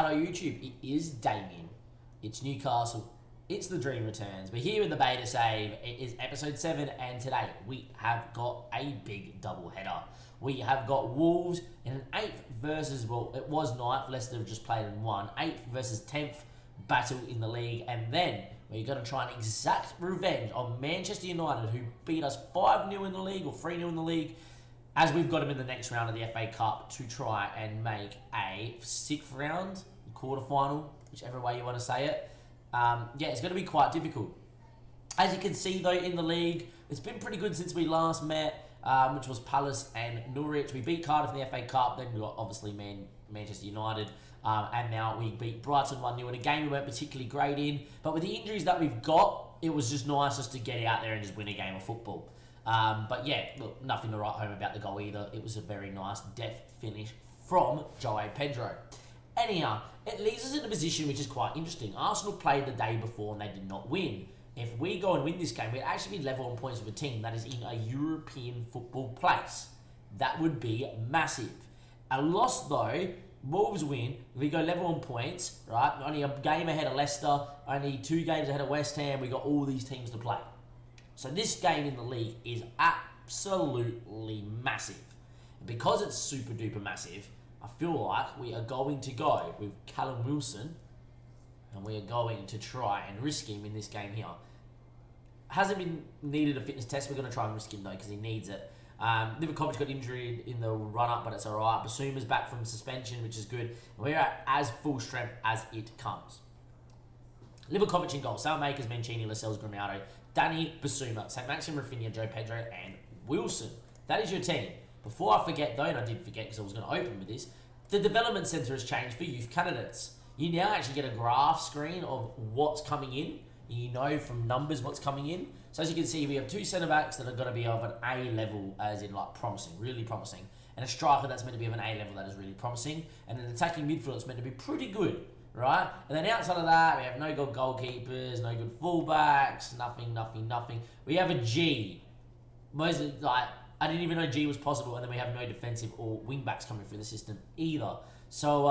Hello YouTube, it is Damien, it's Newcastle, it's the Dream Returns. We're here with the beta save. It is episode 7 and today we have got a big double header. We have got Wolves in an 8th versus, well it was 9th, Leicester have just played in 1, 8th versus 10th battle in the league, and then we're going to try and exact revenge on Manchester United, who beat us 5-0 in the league or 3-0 in the league, as we've got them in the next round of the FA Cup to try and make a 6th round, quarterfinal, whichever way you want to say it. Yeah, it's going to be quite difficult. As you can see though in the league, it's been pretty good since we last met, which was Palace and Norwich. We beat Cardiff in the FA Cup, then we got obviously Manchester United, and now we beat Brighton 1-0 in a game we weren't particularly great in. But with the injuries that we've got, it was just nice just to get out there and just win a game of football. But yeah, look, nothing to write home about the goal either. It was a very nice deft finish from João Pedro. Anyhow, it leaves us in a position which is quite interesting. Arsenal played the day before and they did not win. If we go and win this game, we'd actually be level on points with a team that is in a European football place. That would be massive. A loss though, Wolves win, we go level on points, right? Only a game ahead of Leicester, only 2 games ahead of West Ham, we got all these teams to play. So this game in the league is absolutely massive. And because it's super duper massive, I feel like we are going to go with Callum Wilson and we are going to try and risk him in this game here. Hasn't been needed a fitness test. We're going to try and risk him though because he needs it. Liverpool got injured in the run-up, but it's alright. Basuma's back from suspension, which is good. We're at as full strength as it comes. Livakovic in goal, Salmakers, Mancini, Lascelles, Grimaudo, Danny, Basuma, St. Maxim, Rafinha, Joe Pedro, and Wilson. That is your team. Before I forget though, and I did forget because I was going to open with this, the development centre has changed for youth candidates. You now actually get a graph screen of what's coming in. You know from numbers what's coming in. So as you can see, we have 2 centre-backs that are going to be of an A level, as in like promising, really promising. And a striker that's meant to be of an A level that is really promising. And an attacking midfield that's meant to be pretty good. Right? And then outside of that, we have no good goalkeepers, no good fullbacks, nothing. We have a G. Most of, like, I didn't even know G was possible, and then we have no defensive or wing backs coming through the system either. So,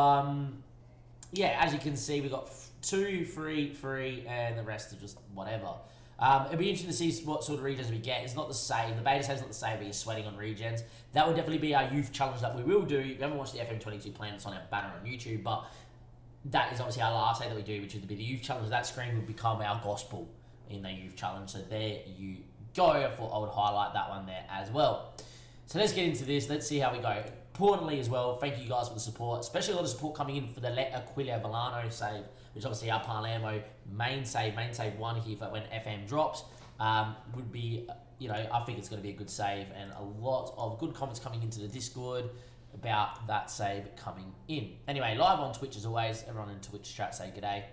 yeah, as you can see, we've got 2, 3, and the rest are just whatever. It'll be interesting to see what sort of regens we get. It's not the same. The beta save's not the same, but you're sweating on regens. That would definitely be our youth challenge that we will do. If you haven't watched the Fm22 plan, it's on our banner on YouTube, but that is obviously our last day that we do, which would be the youth challenge. That screen would become our gospel in the youth challenge. So there you go. I thought I would highlight that one there as well. So let's get into this. Let's see how we go. Importantly as well, thank you guys for the support, especially a lot of support coming in for the Let Aquila Villano save, which obviously our Palermo main save 1 here for when FM drops, would be, you know, I think it's going to be a good save, and a lot of good comments coming into the Discord about that save coming in. Anyway, live on Twitch as always. Everyone in Twitch chat say g'day.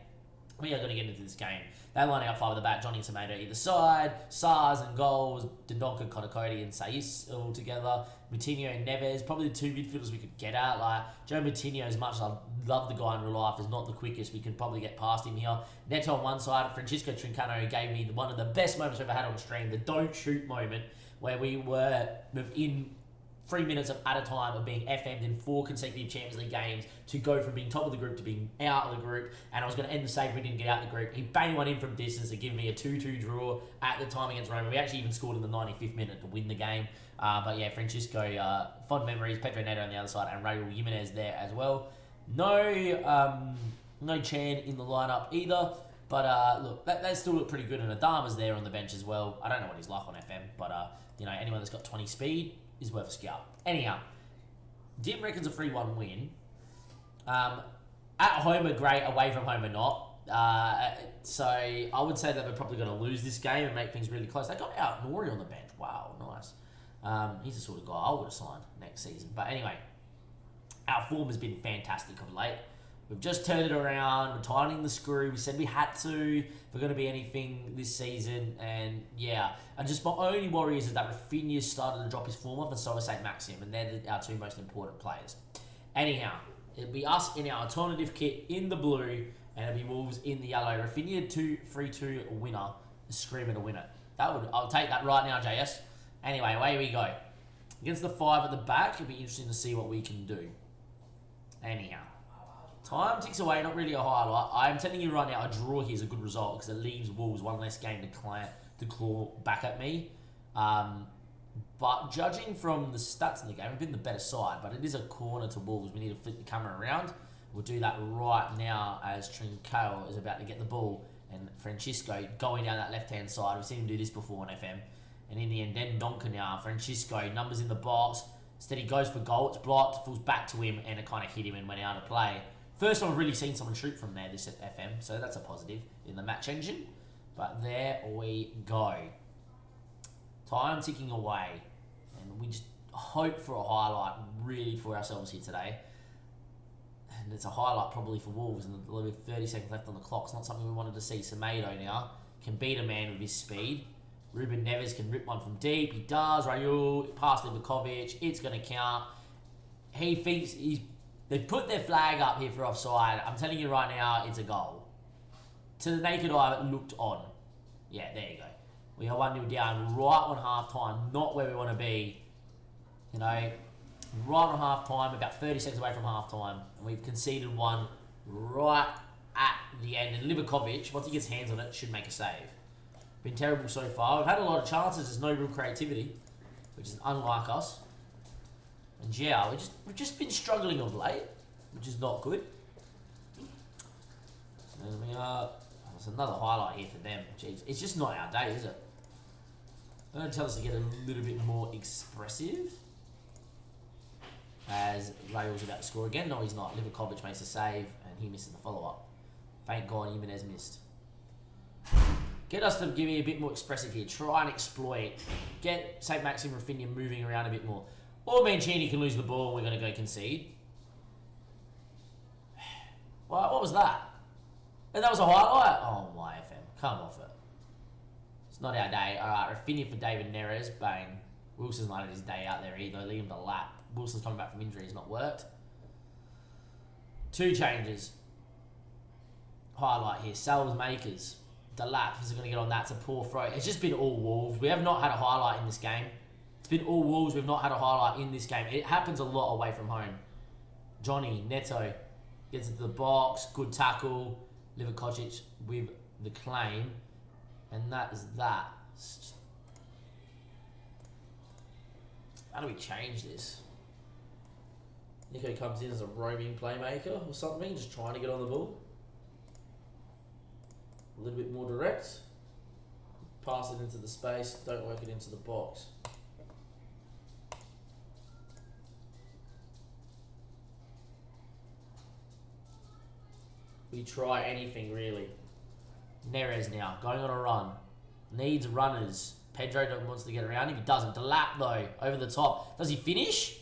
We are going to get into this game. They're lining up 5 at the back. Johnny and Tomato either side. SARS and goals. Dendonka, Konokoti and Sais all together. Moutinho and Neves. Probably the 2 midfielders we could get at. Like, Joe Moutinho, as much as I love the guy in real life, is not the quickest. We could probably get past him here. Neto on one side. Francisco Trincano gave me one of the best moments I've ever had on stream. The don't shoot moment where we were within 3 minutes at a time of being FM'd in 4 consecutive Champions League games to go from being top of the group to being out of the group, and I was going to end the save if we didn't get out of the group. He banged one in from distance to give me a 2-2 draw at the time against Roma. We actually even scored in the 95th minute to win the game. But yeah, Francisco, fond memories. Pedro Neto on the other side, and Raul Jimenez there as well. No Chan in the lineup either. But look, they still look pretty good, and Adama's there on the bench as well. I don't know what he's like on FM, but you know, anyone that's got 20 speed is worth a scout. Anyhow, Dim reckons a 3-1 win. At home are great, away from home are not. So I would say that we're probably going to lose this game and make things really close. They got out Nori on the bench. Wow, nice. He's the sort of guy I would have signed next season. But anyway, our form has been fantastic of late. We've just turned it around. We're tightening the screw. We said we had to if we're going to be anything this season. And yeah, and just my only worry is that Rafinha started to drop his form off, and so is St. Maxim, and they're our 2 most important players. Anyhow, it'll be us in our alternative kit in the blue, and it'll be Wolves in the yellow. Rafinha 3-2 winner, screaming to win it. I'll take that right now, JS. Anyway, away we go. Against the 5 at the back, it'll be interesting to see what we can do. Anyhow. Time ticks away, not really a highlight. I'm telling you right now, a draw here is a good result because it leaves Wolves one less game to claw back at me. But judging from the stats in the game, we've been the better side, but it is a corner to Wolves. We need to flip the camera around. We'll do that right now as Trincao is about to get the ball and Francisco going down that left-hand side. We've seen him do this before on FM. And in the end, then Donker now. Francisco, numbers in the box. Instead he goes for goal. It's blocked, falls back to him, and it kind of hit him and went out of play. First time I've really seen someone shoot from there this at FM, so that's a positive in the match engine. But there we go. Time ticking away. And we just hope for a highlight really for ourselves here today. And it's a highlight probably for Wolves, and with 30 seconds left on the clock. It's not something we wanted to see. Semedo now can beat a man with his speed. Ruben Neves can rip one from deep. He does. Raul past Livakovic. It's going to count. He thinks they've put their flag up here for offside. I'm telling you right now, it's a goal. To the naked eye, it looked on. Yeah, there you go. We are 1-0 down right on half-time. Not where we want to be. You know, right on half-time, about 30 seconds away from half-time. And we've conceded one right at the end. And Livakovic, once he gets hands on it, should make a save. Been terrible so far. We've had a lot of chances. There's no real creativity, which is unlike us. And yeah, we've just been struggling of late, which is not good. And we are. There's another highlight here for them. Jeez, it's just not our day, is it? They're going to tell us to get a little bit more expressive. As Raul's about to score again. No, he's not. Livakovic makes a save, and he misses the follow-up. Thank God Jimenez missed. Get us to give me a bit more expressive here. Try and exploit. Get St. Maxim Rafinha moving around a bit more. Or Mancini can lose the ball and we're going to go concede. What was that? And that was a highlight? Oh my FM. Come off it. It's not our day. Alright, Rafinha for David Neres. Bang. Wilson's not had his day out there either. Leave him to lap. Wilson's coming back from injury. He's not worked. 2 changes. Highlight here. Sales makers. The lap is going to get on that. It's a poor throw. It's just been all Wolves. We have not had a highlight in this game. It's been all Wolves. We've not had a highlight in this game. It happens a lot away from home. Johnny, Neto, gets into the box. Good tackle. Livakovic with the claim. And that is that. How do we change this? Nico comes in as a roaming playmaker or something. Just trying to get on the ball. A little bit more direct. Pass it into the space. Don't work it into the box. We try anything really. Neres now going on a run. Needs runners. Pedro wants to get around him. He doesn't. Delap though over the top. Does he finish?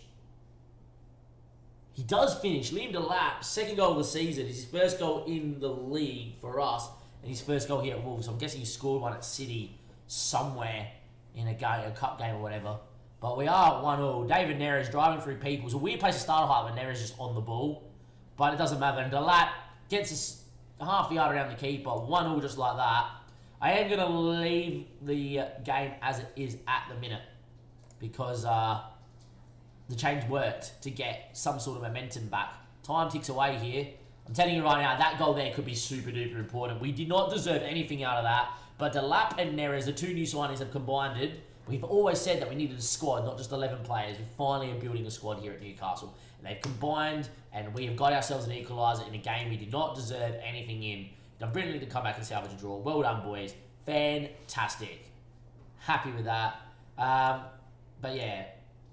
He does finish. Liam Delap, second goal of the season. It's his first goal in the league for us. And his first goal here at Wolves. So I'm guessing he scored one at City somewhere in a cup game or whatever. But we are at 1-0. David Neres driving through people. It's a weird place to start a height when Neres is just on the ball. But it doesn't matter. And Delap gets us a half yard around the keeper. 1-0 just like that. I am going to leave the game as it is at the minute. Because the change worked to get some sort of momentum back. Time ticks away here. I'm telling you right now, that goal there could be super duper important. We did not deserve anything out of that. But Delap and Neres, the 2 new signings, have combined it. We've always said that we needed a squad, not just 11 players. We finally are building a squad here at Newcastle. And they've combined, and we have got ourselves an equaliser in a game we did not deserve anything in. Done brilliantly to come back and salvage a draw. Well done, boys. Fantastic. Happy with that. But yeah,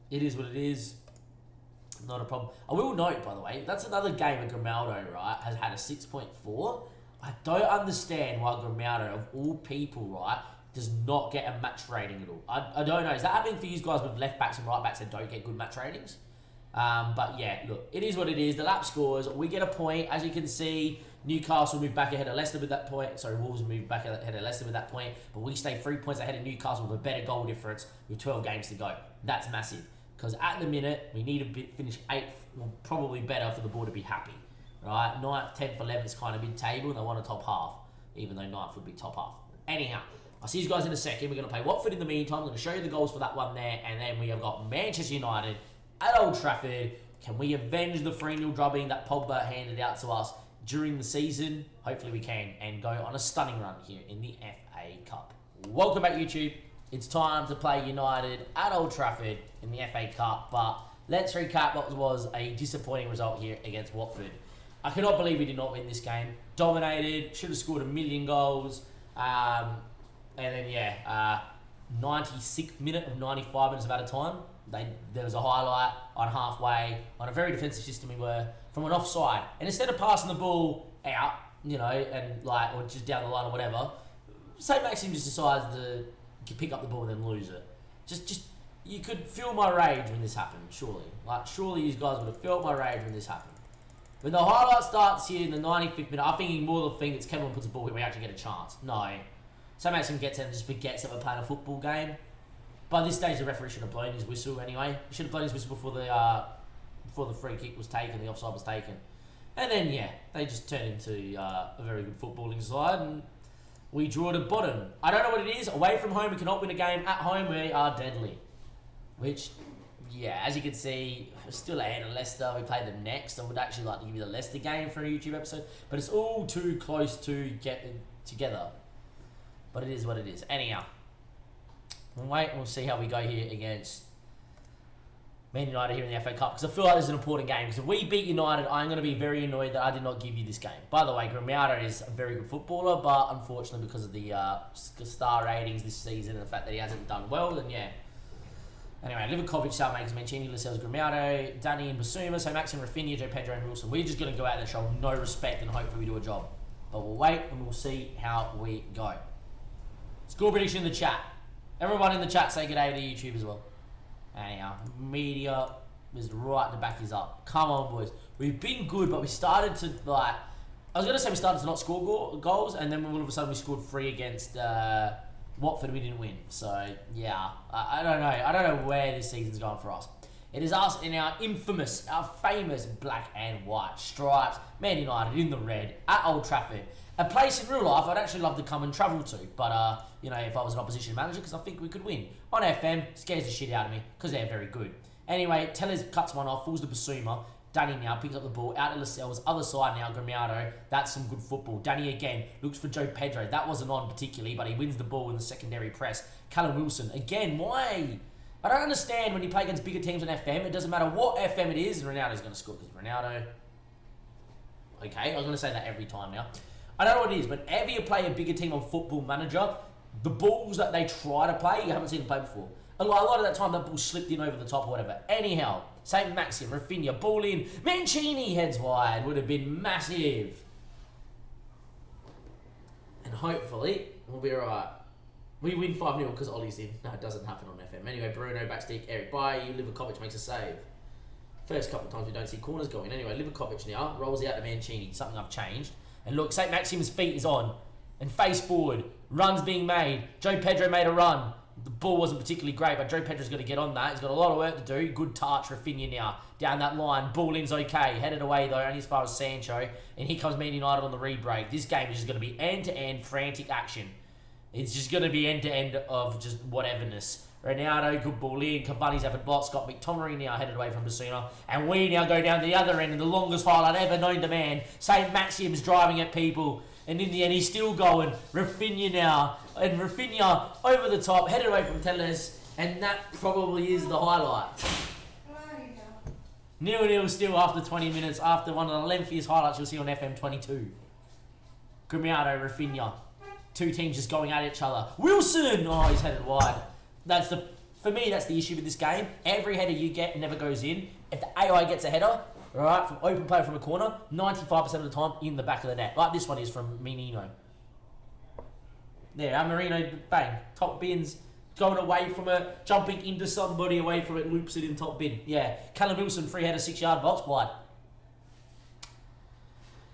it is what it is. Not a problem. I will note, by the way, that's another game where Grimaldo, right, has had a 6.4. I don't understand why Grimaldo, of all people, right, does not get a match rating at all. I don't know. Is that happening for you guys with left backs and right backs that don't get good match ratings? But yeah, look, it is what it is. The lap scores. We get a point. As you can see, Newcastle moved back ahead of Leicester with that point. Sorry, Wolves moved back ahead of Leicester with that point. But we stay 3 points ahead of Newcastle with a better goal difference with 12 games to go. That's massive. Because at the minute, we need to finish 8th, or probably better for the board to be happy. Right? 9th, 10th, 11th is kind of mid-table, and they want a top half. Even though 9th would be top half. Anyhow, I'll see you guys in a second. We're going to play Watford in the meantime. I'm going to show you the goals for that one there. And then we have got Manchester United at Old Trafford. Can we avenge the 3-0 drubbing that Pogba handed out to us during the season? Hopefully we can, and go on a stunning run here in the FA Cup. Welcome back, YouTube. It's time to play United at Old Trafford in the FA Cup, but let's recap what was a disappointing result here against Watford. I cannot believe we did not win this game. Dominated, should have scored 1,000,000 goals, and then 96th minute of 95 minutes of added time. There was a highlight on halfway, on a very defensive system we were, from an offside. And instead of passing the ball out, and or just down the line or whatever, St. Maxim just decides to pick up the ball and then lose it. Just you could feel my rage when this happened, surely. Surely you guys would have felt my rage when this happened. When the highlight starts here in the 95th minute, I'm thinking more the thing it's Kevin puts the ball here, we actually get a chance. No. St. Maxim gets it and just forgets that we're playing a football game. By this stage, the referee should have blown his whistle anyway. He should have blown his whistle before the free kick was taken, the offside was taken. And then, they just turned into a very good footballing side, and we draw to bottom. I don't know what it is. Away from home, we cannot win a game. At home, we are deadly. Which, as you can see, we're still ahead of Leicester. We play them next. I would actually like to give you the Leicester game for a YouTube episode, but it's all too close to get together. But it is what it is. Anyhow, we'll wait and we'll see how we go here against Man United here in the FA Cup, because I feel like this is an important game. Because if we beat United, I'm going to be very annoyed that I did not give you this game. By the way, Grimaudo is a very good footballer, but unfortunately because of the star ratings this season and the fact that he hasn't done well, then Anyway, Livakovic, Salmakers, Mancini, Lascelles, Grimaudo, Danny and Basuma, so Maxim, Rafinha, Joe Pedro and Wilson. We're just going to go out there and show no respect and hopefully we do a job. But we'll wait and we'll see how we go. Score prediction in the chat. Everyone in the chat say good day to YouTube as well. Anyhow, media is right to back us up. Come on, boys. We've been good, but we started to, I was going to say we started to not score goals, and then all of a sudden we scored 3 against Watford and we didn't win. So, I don't know. I don't know where this season's going for us. It is us in our infamous, our famous black and white stripes. Man United in the red at Old Trafford. A place in real life I'd actually love to come and travel to. But, if I was an opposition manager, because I think we could win. On FM, scares the shit out of me, because they're very good. Anyway, Tellers cuts one off, falls to Basuma. Danny now picks up the ball, out to Lascelles, other side now, Grimaudo. That's some good football. Danny again looks for Joe Pedro. That wasn't on particularly, but he wins the ball in the secondary press. Callum Wilson, again, why? I don't understand when you play against bigger teams on FM. It doesn't matter what FM it is, Ronaldo's going to score, because Ronaldo... Okay, I was going to say that every time now. I don't know what it is, but whenever you play a bigger team on Football Manager, the balls that they try to play, you haven't seen them play before. A lot of that time, that ball slipped in over the top or whatever. Anyhow, St. Maxim, Rafinha, ball in. Mancini heads wide. Would have been massive. And hopefully, we'll be alright. We win 5-0 because Ollie's in. No, it doesn't happen on FM. Anyway, Bruno, backstick, Eric Bailly, Livakovic makes a save. First couple of times we don't see corners going. Anyway, Livakovic now rolls out to Mancini. Something I've changed. And look, St. Maxim's feet is on. And face forward. Runs being made. Joe Pedro made a run. The ball wasn't particularly great, but Joe Pedro's got to get on that. He's got a lot of work to do. Good touch, Rafinha now. Down that line. Ball in's okay. Headed away, though, only as far as Sancho. And here comes Man United on the re-break. This game is just going to be end-to-end frantic action. It's just going to be end-to-end of just whateverness. Ronaldo, good ball in. Cavani's having blocked. Scott McTominay now headed away from Basuna. And we now go down the other end, and the longest highlight ever known to man. St. Maxim's driving at people. And in the end, he's still going. Rafinha now. And Rafinha over the top, headed away from Tellez. And that probably is the highlight. 0-0 still after 20 minutes, after one of the lengthiest highlights you'll see on FM22. Grimaudo, Rafinha. Two teams just going at each other. Wilson! Oh, he's headed wide. For me, that's the issue with this game. Every header you get never goes in. If the AI gets a header, right, from open play from a corner, 95% of the time in the back of the net. Like this one is from Menino. There, Marino, bang. Top bins, going away from it, jumping into somebody away from it, loops it in top bin. Yeah, Callum Wilson, free header, 6-yard box wide.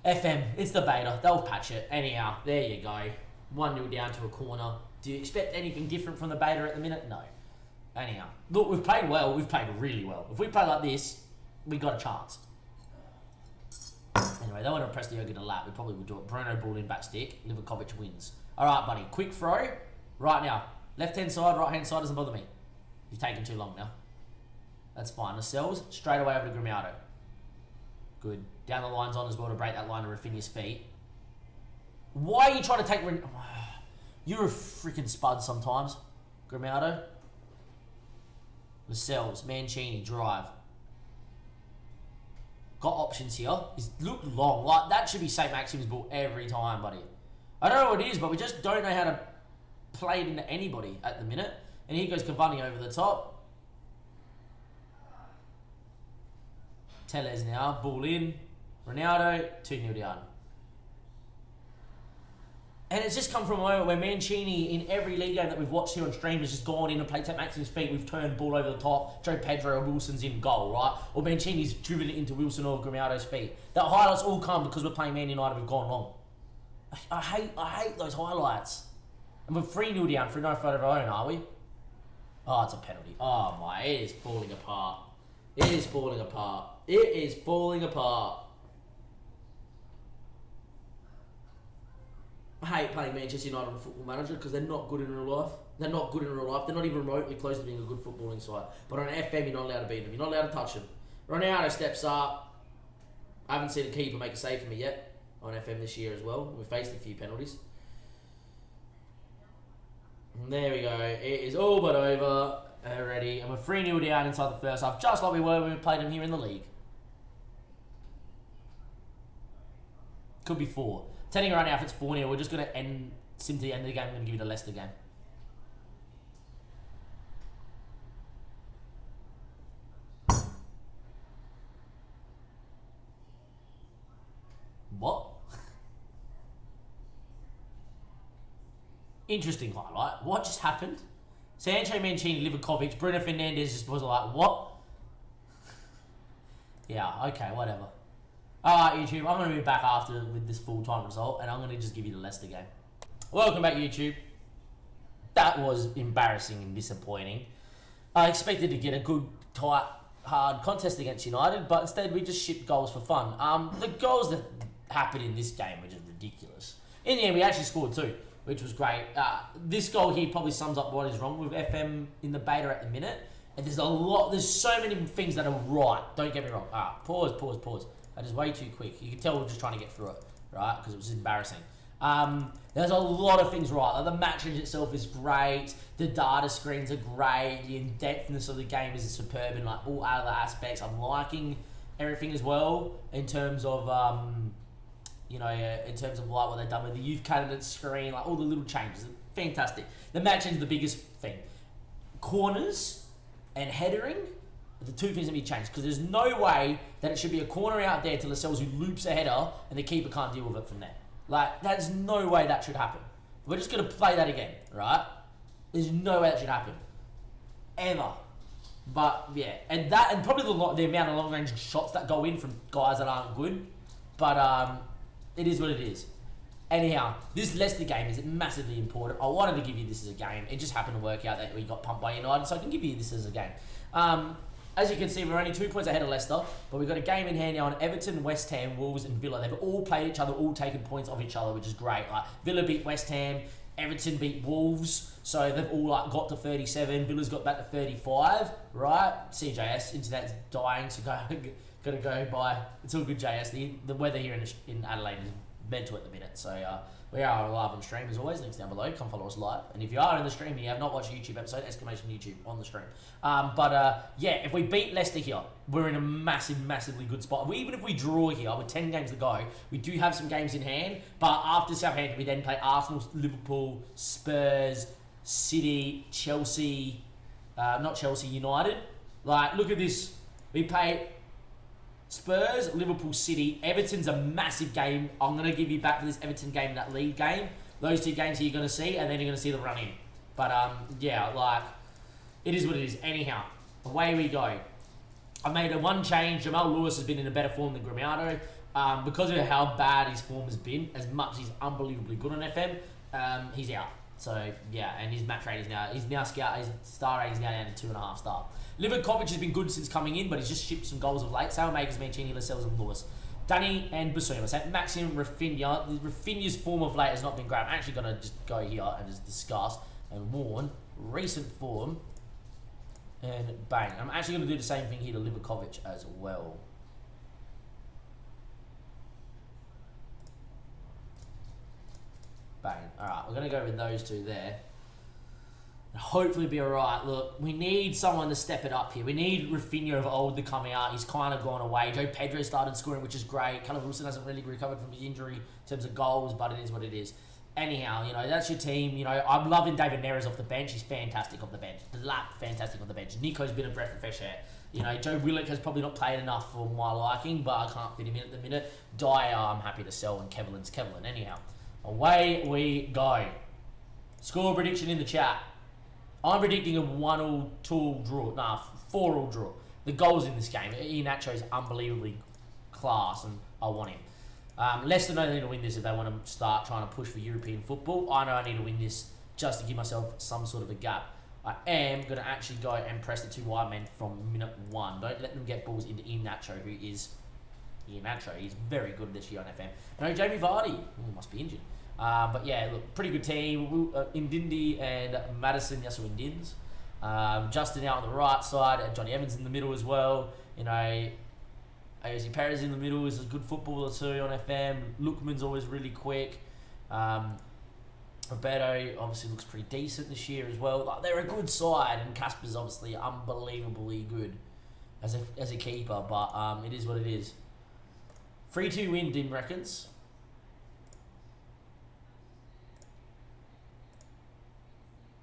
FM, it's the beta. They'll patch it. Anyhow, there you go. 1-0 down to a corner. Do you expect anything different from the beta at the minute? No. Anyhow, look, we've played well. We've played really well. If we play like this, we got a chance. Anyway, they want to press the yoga to lap. We probably would do it. Bruno ball in back stick. Livakovic wins. All right, buddy. Quick throw. Right now. Left-hand side, right-hand side doesn't bother me. You've taken too long now. That's fine. Lascelles, straight away over to Grimaldo. Good. Down the line's on as well to break that line to Rafinha's feet. Why are you trying to take... You're a freaking spud sometimes, Grimaldo. Lascelles, Mancini, drive. Got options here. He's looked long. Like, that should be St. Maxim's ball every time, buddy. I don't know what it is, but we just don't know how to play it into anybody at the minute. And here goes Cavani over the top. Tellez now, ball in. Ronaldo, 2-0 down. And it's just come from a moment where Mancini, in every league game that we've watched here on stream, has just gone in and played St. Maxim's feet. We've turned ball over the top. Joe Pedro or Wilson's in goal, right? Or Mancini's driven it into Wilson or Grimaldo's feet. That highlights all come because we're playing Man United. We've gone long. I hate those highlights. And we're 3-0 down for no fault of our own, are we? Oh, it's a penalty. Oh my, it is falling apart. It is falling apart. It is falling apart. I hate playing Manchester United on Football Manager because they're not good in real life. They're not good in real life. They're not even remotely close to being a good footballing side. But on FM, you're not allowed to beat them. You're not allowed to touch them. Ronaldo steps up. I haven't seen a keeper make a save for me yet on FM this year as well. We've faced a few penalties. And there we go. It is all but over already. And we're 3-0 down inside the first half, just like we were when we played them here in the league. Could be 4. Telling you right now, if it's 4-0, we're just going to sim to the end of the game. I'm going to give you the Leicester game. What? Interesting highlight. What just happened? Sancho, Mancini, Livakovic, Bruno Fernandes just was like, what? Yeah, okay, whatever. Alright, YouTube, I'm going to be back after with this full-time result, and I'm going to just give you the Leicester game. Welcome back, YouTube. That was embarrassing and disappointing. I expected to get a good, tight, hard contest against United, but instead we just shipped goals for fun. The goals that happened in this game were just ridiculous. In the end, we actually scored 2, which was great. This goal here probably sums up what is wrong with FM in the beta at the minute. And there's so many things that are right. Don't get me wrong. Pause. That is way too quick. You can tell we're just trying to get through it, right? Because it was embarrassing. There's a lot of things right. Like the match range itself is great. The data screens are great. The in-depthness of the game is superb in like all other aspects. I'm liking everything as well in terms of in terms of like what they've done with the youth candidate screen, like all the little changes. Fantastic. The match range is the biggest thing. Corners and headering. The 2 things that need to change because there's no way that it should be a corner out there to Lascelles who loops a header and the keeper can't deal with it from there. Like, there's no way that should happen. We're just going to play that again, right? There's no way that should happen. Ever. But, yeah. And probably the amount of long-range shots that go in from guys that aren't good. But, it is what it is. Anyhow, this Leicester game is massively important. I wanted to give you this as a game. It just happened to work out that we got pumped by United, so I can give you this as a game. As you can see, we're only 2 points ahead of Leicester, but we've got a game in hand now on Everton, West Ham, Wolves and Villa. They've all played each other, all taken points off each other, which is great. Like Villa beat West Ham, Everton beat Wolves, so they've all got to 37. Villa's got back to 35, right? CJS, internet's dying, so gotta go by. It's all good, JS. The weather here in Adelaide is mental at the minute, so we are live on stream as always. Links down below. Come follow us live. And if you are in the stream and you have not watched a YouTube episode, exclamation YouTube on the stream. If we beat Leicester here, we're in a massively good spot. Even if we draw here with 10 games to go, we do have some games in hand. But after Southampton, we then play Arsenal, Liverpool, Spurs, City, Chelsea, United. Like, look at this. We play Spurs, Liverpool, City. Everton's a massive game. I'm going to give you back for this Everton game, that league game. Those 2 games here you're going to see, and then you're going to see the run-in. But, it is what it is. Anyhow, away we go. I made a 1 change. Jamal Lewis has been in a better form than Grimaldo. Because of how bad his form has been, as much as he's unbelievably good on FM, he's out. So, yeah, and his match rate is now, his star rate is now down to 2.5 star. Livakovic has been good since coming in, but he's just shipped some goals of late. Saelmaekers, Mancini, Lascelles and Lewis. Danny and Basuma. So Maxim, Rafinha. Rafinha's form of late has not been great. I'm actually going to just go here and just discuss and warn recent form And bang. I'm actually going to do the same thing here to Livakovic as well. Bang. Alright, we're going to go with those two there. And hopefully be alright. Look, we need someone to step it up here. We need Rafinha of old to come out. He's kind of gone away. Joe Pedro started scoring, which is great. Callum Wilson hasn't really recovered from his injury in terms of goals, but it is what it is. Anyhow, you know, that's your team. You know, I'm loving David Neres off the bench. He's fantastic off the bench. Fantastic off the bench. Nico's been a breath of fresh air. You know, Joe Willock has probably not played enough for my liking, but I can't fit him in at the minute. Dyer, I'm happy to sell, and Kevlin's Kevlin. Anyhow, away we go. Score prediction in the chat. I'm predicting a 1-1, 2-2 draw. Nah, 4-4 draw. The goals in this game. Iheanacho is unbelievably class, and I want him. Leicester know they need to win this if they want to start trying to push for European football. I know I need to win this just to give myself some sort of a gap. I am going to actually go and press the 2 wide men from minute 1. Don't let them get balls into Iheanacho, who is Iheanacho. He's very good this year on FM. No, Jamie Vardy. Must be injured. But yeah, look, pretty good team. Ndindi and Madison, Yasu Ndins. Justin out on the right side, and Johnny Evans in the middle as well. You know, Jose Perez in the middle is a good footballer too on FM. Lookman's always really quick. Roberto obviously looks pretty decent this year as well. Like, they're a good side, and Casper's obviously unbelievably good as a keeper. But it is what it is. 3-2 win, Dim reckons.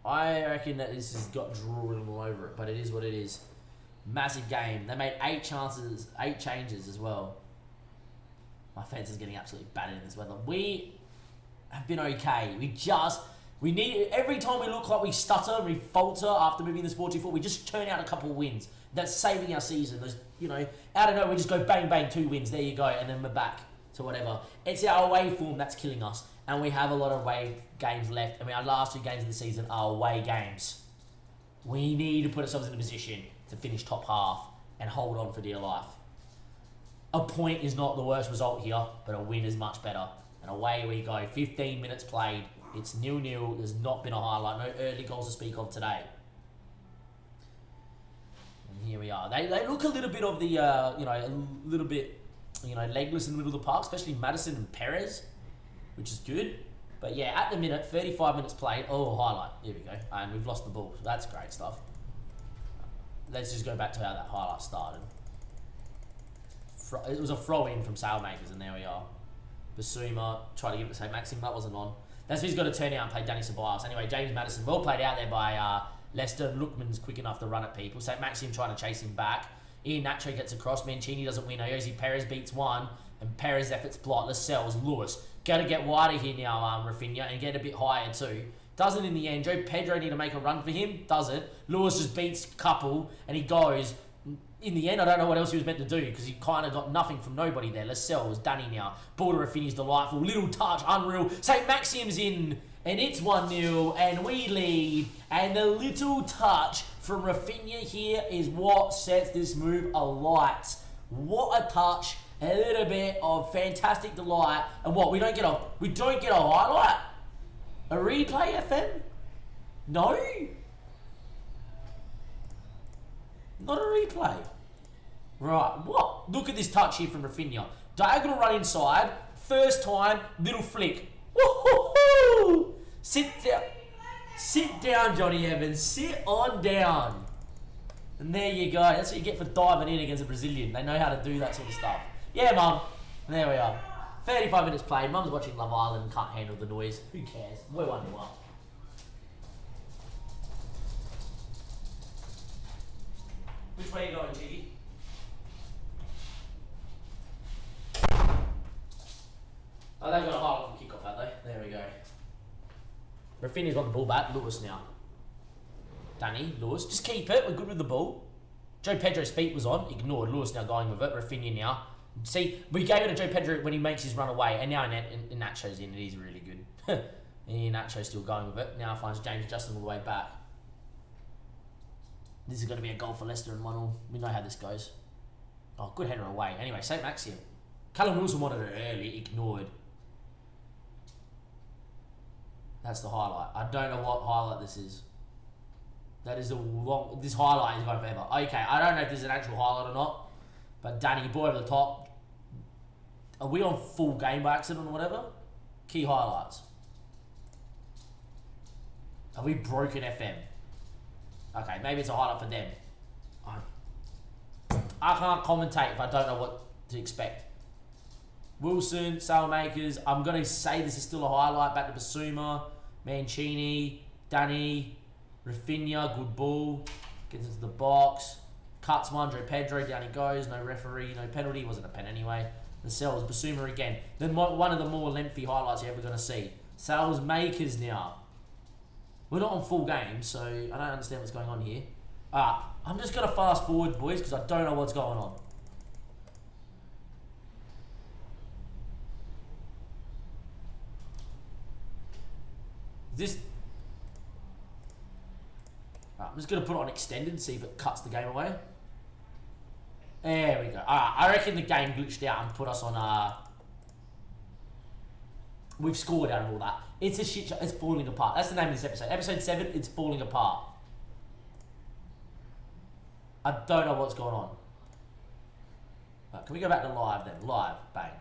I reckon that this has got draw written all over it, but it is what it is. Massive game. They made 8 changes as well. My fence is getting absolutely battered in this weather. We have been okay. We need, every time we look like we stutter and we falter after moving this 4-2-4, we just turn out a couple of wins. That's saving our season. There's, you know, out of nowhere, we just go bang, bang, 2 wins. There you go. And then we're back to whatever. It's our away form that's killing us. And we have a lot of away games left. I mean, our last 2 games of the season are away games. We need to put ourselves in a position to finish top half and hold on for dear life. A point is not the worst result here, but a win is much better. And away we go. 15 minutes played. It's 0-0. There's not been a highlight. No early goals to speak of today. And here we are. They look a little bit of the, you know, a little bit, you know, legless in the middle of the park, especially Madison and Perez, which is good. But yeah, at the minute, 35 minutes played. Oh, highlight. Here we go. And we've lost the ball. So that's great stuff. Let's just go back to how that highlight started. It was a throw-in from Sailmakers, and there we are. Basuma tried to give it to St. Maxim. That wasn't on. That's why he's got to turn out and play Danny Ceballos. Anyway, James Maddison, well played out there by Leicester. Lookman's quick enough to run at people. St. Maxim trying to chase him back. Iheanacho gets across. Mancini doesn't win. Jose Perez beats one. And Perez efforts block. Lascelles, Lewis. Got to get wider here now, Rafinha, and get a bit higher too. Doesn't in the end. Joe Pedro need to make a run for him. Doesn't. Lewis just beats couple, and he goes. In the end, I don't know what else he was meant to do because he kind of got nothing from nobody there. Lascelles, Danny now. Border Rafinha's delightful. Little touch, unreal. St. Maxim's in, and it's 1-0, and we lead. And the little touch from Rafinha here is what sets this move alight. What a touch. A little bit of fantastic delight. And what, we don't get a highlight? A replay, FM? No? Not a replay. Right, what? Look at this touch here from Rafinha. Diagonal run inside. First time, little flick. Woo-hoo-hoo! Sit down. Sit down, Johnny Evans. Sit on down. And there you go. That's what you get for diving in against a Brazilian. They know how to do that sort of stuff. Yeah, Mum. And there we are. 35 minutes played. Mum's watching Love Island and can't handle the noise. Who cares? We're 1-1. Which way are you going, Cheeky? Oh, they've got a highlight for kickoff, have they? There we go. Rafinha's got the ball back. Lewis now. Danny, Lewis. Just keep it. We're good with the ball. Joe Pedro's feet was on. Ignored. Lewis now going with it. Rafinha now. See, we gave it to Joe Pedro when he makes his run away, and now Iheanacho's in. It is really good. Iheanacho's still going with it. Now finds James Justin all the way back. This is going to be a goal for Leicester and 1-1. We know how this goes. Oh, good header away. Anyway, St. Maxim. Callum Wilson wanted it early. Ignored. That's the highlight. I don't know what highlight this is. That is a long... This highlight is going forever. Okay, I don't know if this is an actual highlight or not. But Danny, boy over the top. Are we on full game by accident or whatever? Key highlights. Have we broken FM? Okay, maybe it's a highlight for them. I can't commentate if I don't know what to expect. Wilson, Sailmakers. I'm going to say this is still a highlight. Back to Basuma, Mancini, Danny, Rafinha, good ball. Gets into the box. Cuts Mandre Pedro, down he goes. No referee, no penalty. Wasn't a pen anyway. The Cells, Basuma again. Then one of the more lengthy highlights you're ever going to see. Sailmakers now. We're not on full game, so I don't understand what's going on here. I'm just going to fast forward, boys, because I don't know what's going on. I'm just going to put it on extended, see if it cuts the game away. There we go. I reckon the game glitched out and put us on... We've scored out of all that. It's a shit show. It's falling apart. That's the name of this episode. Episode 7, it's falling apart. I don't know what's going on. Can we go back to live then? Live. Bang.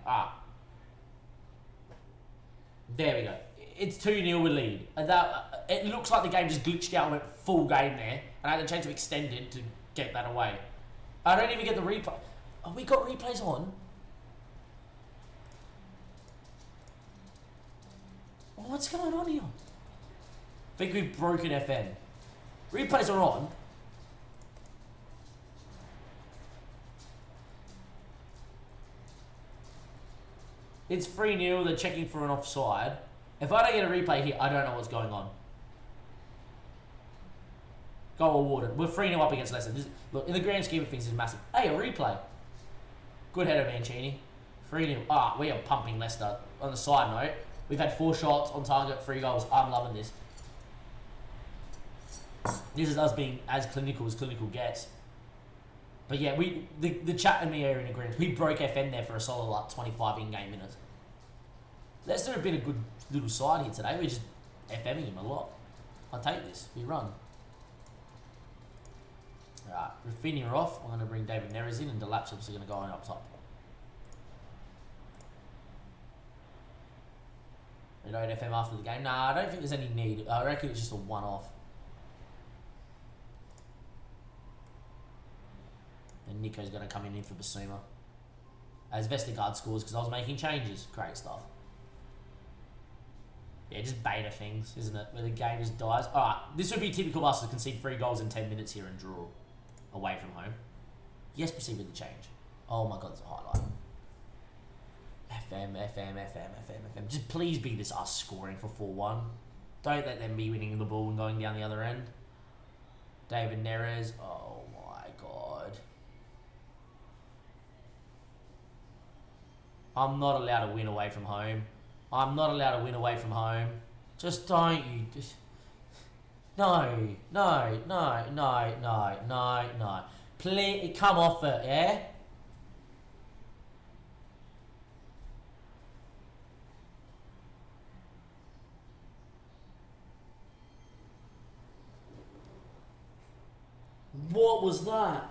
There we go. It's 2-0 with lead. It looks like the game just glitched out and went full game there. And I had to change to extended to get that away. I don't even get the replay. Oh, we got replays on? What's going on here? I think we've broken FM. Replays are on. It's 3-0. They're checking for an offside. If I don't get a replay here, I don't know what's going on. Goal awarded. We're 3-0 up against Leicester. Look, in the grand scheme of things, this is massive. Hey, a replay. Good header, Mancini. 3-0. We are pumping Leicester. On the side note, we've had 4 shots on target, 3 goals. I'm loving this. This is us being as clinical gets. But yeah, the chat and me are in agreement. We broke FM there for a solid like 25 in-game minutes. Leicester have been a good little side here today. We're just FMing him a lot. I'll take this. We run. Alright, Rafinha off. I'm going to bring David Neres in, and Delap's obviously going to go on up top. Reload FM after the game. Nah, I don't think there's any need. I reckon it's just a one-off. And Nico's going to come in for Basuma. As Vestergaard scores because I was making changes. Great stuff. Yeah, just beta things, isn't it? Where the game just dies. Alright, this would be typical us to concede 3 goals in 10 minutes here and draw. Away from home. Yes, proceed with the change. Oh my god, it's a highlight. FM. Just please be this us scoring for 4-1. Don't let them be winning the ball and going down the other end. David Neres. Oh my god. I'm not allowed to win away from home. I'm not allowed to win away from home. Just don't you. Just... No. Please, come off it, yeah? What was that?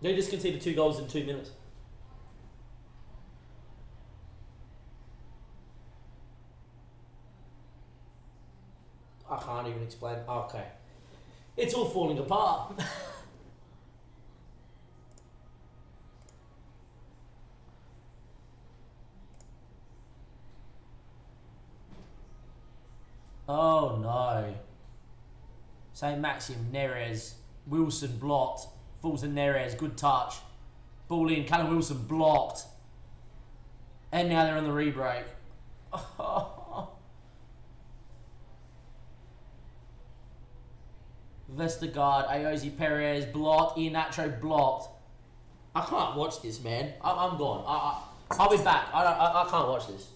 They just conceded 2 goals in 2 minutes. I can't even explain. Okay. It's all falling apart. Oh no. St. Maxim, Neres, Wilson blocked. Falls to Neres, good touch. Ball in, Callum Wilson blocked. And now they're on the re-break. Vestergaard, Ayoze Perez, blocked. Iheanacho blocked. I can't watch this, man. I'm gone. I'll be back. I can't watch this.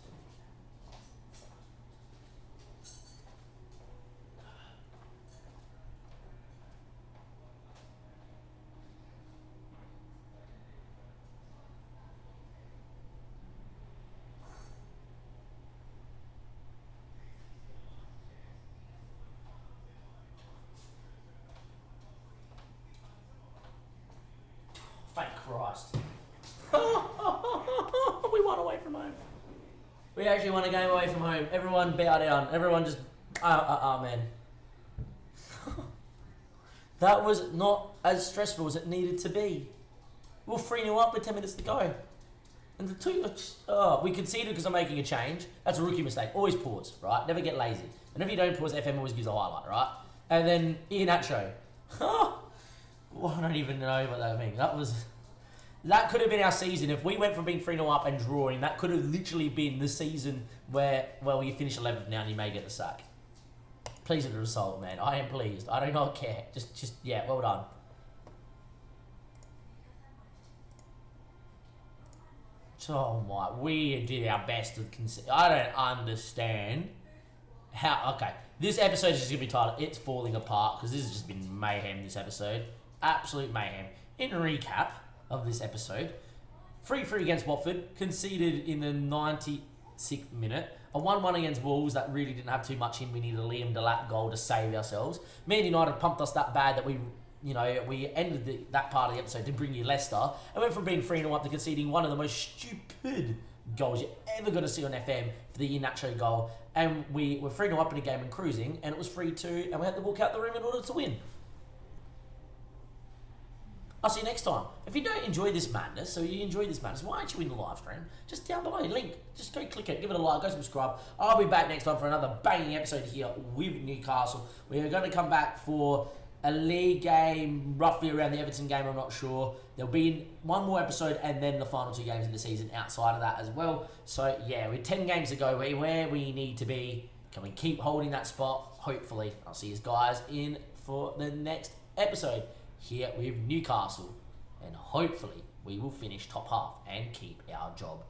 We actually won a game away from home. Everyone bow down. Everyone just... man. That was not as stressful as it needed to be. We were 3-0 up with 10 minutes to go. And the two... we conceded because I'm making a change. That's a rookie mistake. Always pause, right? Never get lazy. And if you don't pause, FM always gives a highlight, right? And then Iheanacho. Well, I don't even know what that means. That could have been our season. If we went from being 3-0 up and drawing, that could have literally been the season where, well, you finish 11th now and you may get the sack. Pleased with the result, man. I am pleased. I do not care. Yeah, well done. Oh my, we did our best to concede. I don't understand how. Okay, this episode is just gonna be titled "It's Falling Apart" because this has just been mayhem. This episode, absolute mayhem. In recap of this episode, 3-3 against Watford, conceded in the 96th minute. A 1-1 against Wolves that really didn't have too much in. We needed a Liam Delap goal to save ourselves. Man United pumped us that bad that we ended that part of the episode to bring you Leicester and went from being 3-0 up to conceding one of the most stupid goals you're ever going to see on FM for the Iheanacho goal. And we were 3-0 up in a game and cruising, and it was 3-2, and we had to walk out the room in order to win. I'll see you next time. If you don't enjoy this madness, why aren't you in the live stream? Just down below, link. Just go click it, give it a like, go subscribe. I'll be back next time for another banging episode here with Newcastle. We are going to come back for a league game, roughly around the Everton game, I'm not sure. There'll be one more episode and then the final 2 games of the season outside of that as well. So, yeah, with 10 games to go, where we need to be. Can we keep holding that spot? Hopefully. I'll see you guys in for the next episode here with Newcastle. And hopefully we will finish top half and keep our job.